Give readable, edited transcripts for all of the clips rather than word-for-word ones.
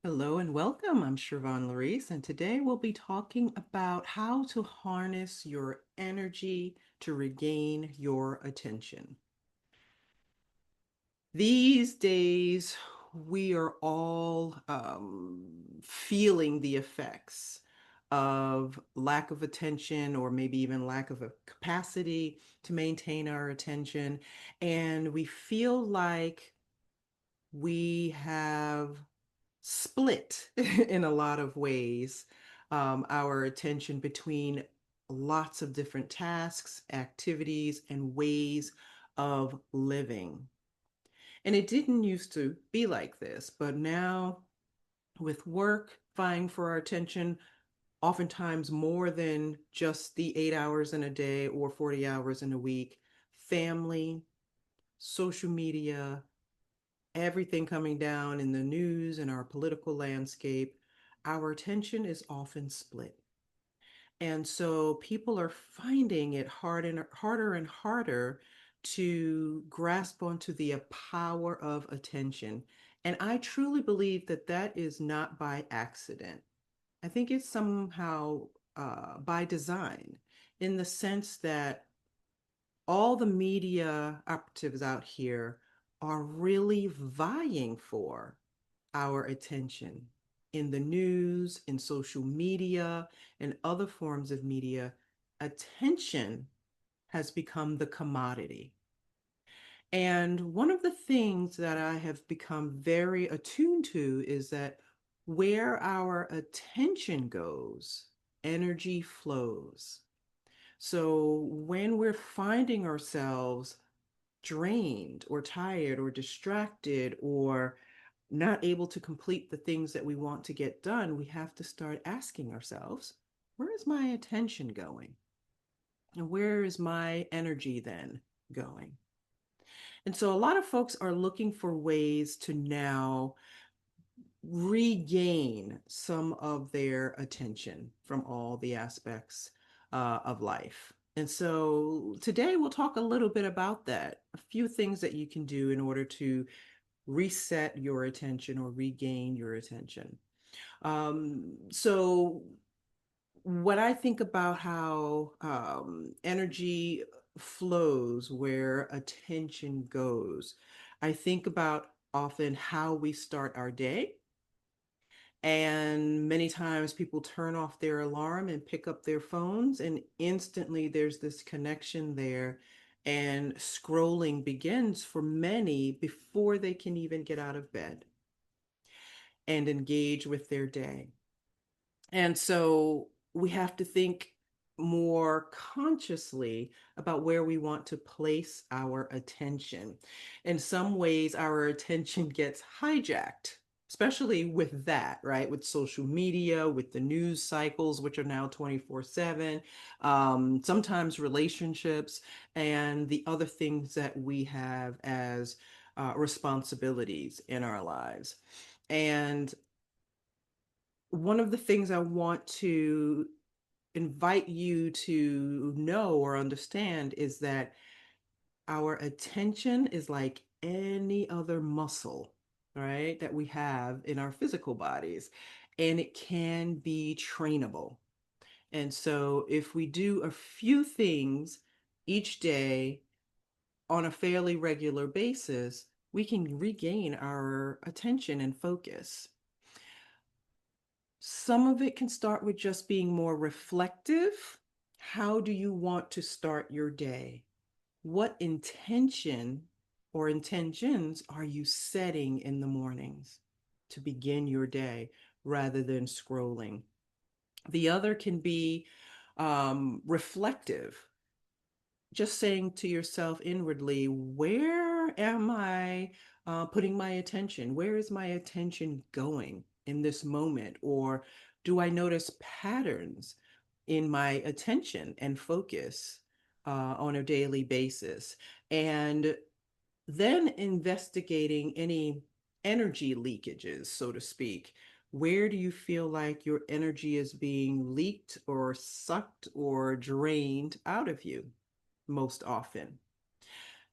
Hello and welcome. I'm Shervon, and today we'll be talking about how to harness your energy to regain your attention. These days, we are all feeling the effects of lack of attention or maybe even lack of a capacity to maintain our attention. And we feel like we have split in a lot of ways our attention between lots of different tasks, activities, and ways of living. And it didn't used to be like this, but now with work vying for our attention, oftentimes more than just the 8 hours in a day or 40 hours in a week, family, social media, everything coming down in the news and our political landscape, our attention is often split. And so people are finding it harder and harder to grasp onto the power of attention. And I truly believe that that is not by accident. I think it's somehow by design, in the sense that all the media operatives out here are really vying for our attention in the news, in social media, and other forms of media. Attention has become the commodity. And one of the things that I have become very attuned to is that where our attention goes, energy flows. So when we're finding ourselves drained or tired or distracted or not able to complete the things that we want to get done, we have to start asking ourselves, where is my attention going? And where is my energy then going? And so a lot of folks are looking for ways to now regain some of their attention from all the aspects of life. And so today we'll talk a little bit about that, a few things that you can do in order to reset your attention or regain your attention. So when I think about how energy flows, where attention goes, I think about often how we start our day. And many times people turn off their alarm and pick up their phones, and instantly there's this connection there. And scrolling begins for many before they can even get out of bed and engage with their day. And so we have to think more consciously about where we want to place our attention. In some ways, our attention gets hijacked, especially with that, right? With social media, with the news cycles, which are now 24/7, sometimes relationships, and the other things that we have as responsibilities in our lives. And one of the things I want to invite you to know or understand is that our attention is like any other muscle, right, that we have in our physical bodies, and it can be trainable. And so if we do a few things each day on a fairly regular basis, we can regain our attention and focus. Some of it can start with just being more reflective. How do you want to start your day? What intention or intentions are you setting in the mornings to begin your day rather than scrolling? The other can be reflective, just saying to yourself inwardly, where am I putting my attention? Where is my attention going in this moment? Or do I notice patterns in my attention and focus on a daily basis? And then investigating any energy leakages, so to speak. Where do you feel like your energy is being leaked or sucked or drained out of you most often?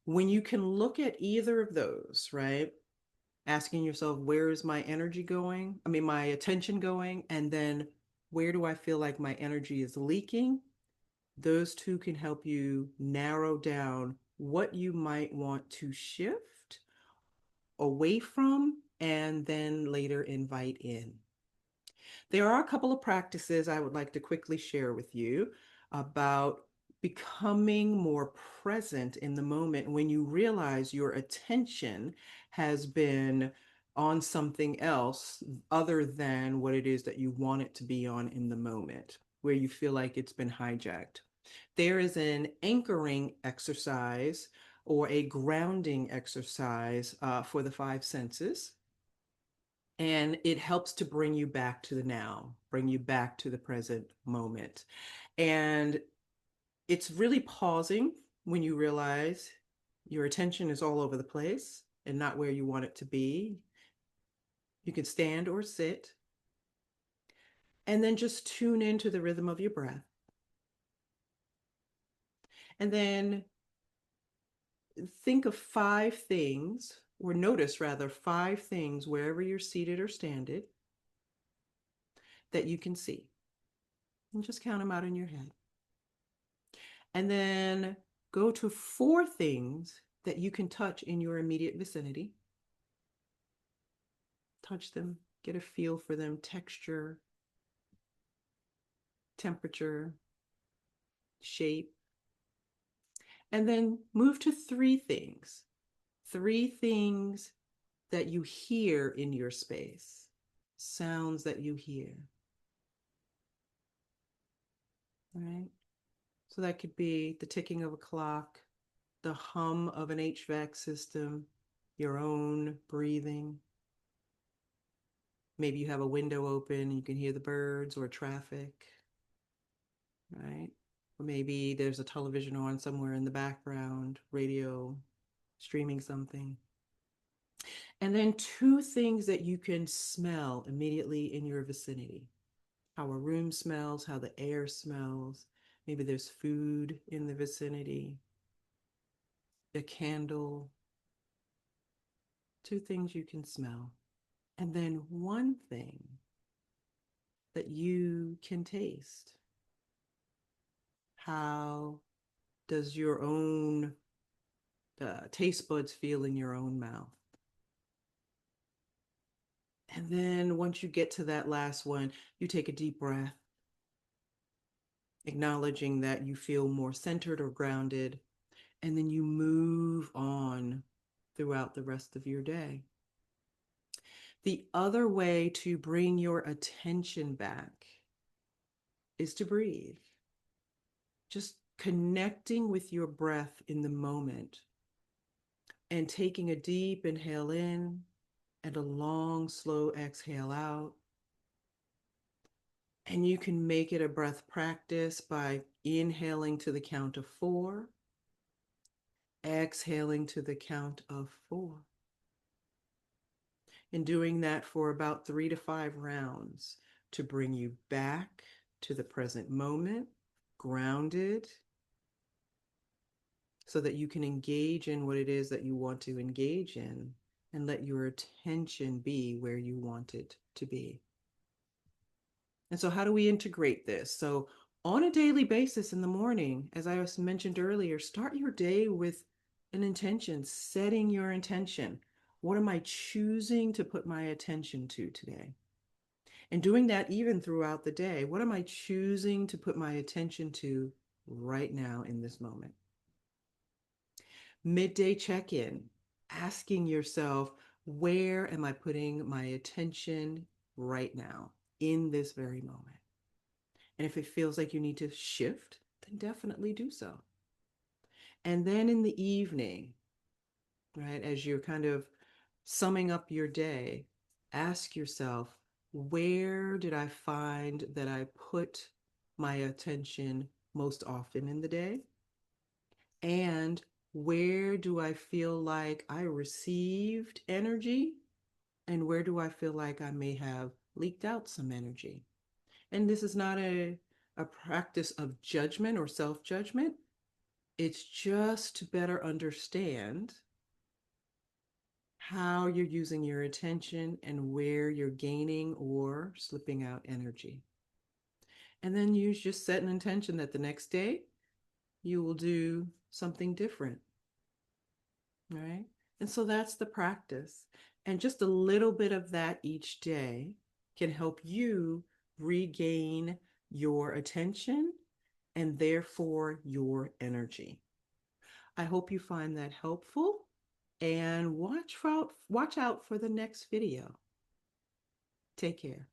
When you can look at either of those, right? asking yourself, where is my energy going? I mean, my attention going? And then where do I feel like my energy is leaking? Those two can help you narrow down what you might want to shift away from and then later invite in. There are a couple of practices I would like to quickly share with you about becoming more present in the moment when you realize your attention has been on something else other than what it is that you want it to be on in the moment, where you feel like it's been hijacked. There is an anchoring exercise or a grounding exercise for the five senses. And it helps to bring you back to the now, bring you back to the present moment. And it's really pausing when you realize your attention is all over the place and not where you want it to be. You can stand or sit and then just tune into the rhythm of your breath. And then think of five things, or notice rather, five things wherever you're seated or standing that you can see. And just count them out in your head. And then go to four things that you can touch in your immediate vicinity. Touch them, get a feel for them, texture, temperature, shape. And then move to three things that you hear in your space, sounds that you hear. All right. So that could be the ticking of a clock, the hum of an HVAC system, your own breathing. Maybe you have a window open and you can hear the birds or traffic, right? Or maybe there's a television on somewhere in the background, radio, streaming something. And then two things that you can smell immediately in your vicinity: how a room smells, how the air smells. Maybe there's food in the vicinity, a candle, two things you can smell. And then one thing that you can taste. How does your own taste buds feel in your own mouth? And then once you get to that last one, you take a deep breath, acknowledging that you feel more centered or grounded, and then you move on throughout the rest of your day. The other way to bring your attention back is to breathe. Just connecting with your breath in the moment and taking a deep inhale in and a long, slow exhale out. And you can make it a breath practice by inhaling to the count of 4, exhaling to the count of 4. And doing that for about 3 to 5 rounds to bring you back to the present moment, grounded, so that you can engage in what it is that you want to engage in and let your attention be where you want it to be. And so how do we integrate this? So on a daily basis in the morning, as I mentioned earlier, start your day with an intention, setting your intention. What am I choosing to put my attention to today? And doing that even throughout the day. What am I choosing to put my attention to right now in this moment? Midday check-in, asking yourself, where am I putting my attention right now in this very moment? And if it feels like you need to shift, then definitely do so. And then in the evening, right, as you're kind of summing up your day, ask yourself, where did I find that I put my attention most often in the day? And where do I feel like I received energy? And where do I feel like I may have leaked out some energy? And this is not a practice of judgment or self-judgment. It's just to better understand how you're using your attention and where you're gaining or slipping out energy. And then you just set an intention that the next day you will do something different, right? And so that's the practice. And just a little bit of that each day can help you regain your attention and therefore your energy. I hope you find that helpful and watch out for the next video. Take care.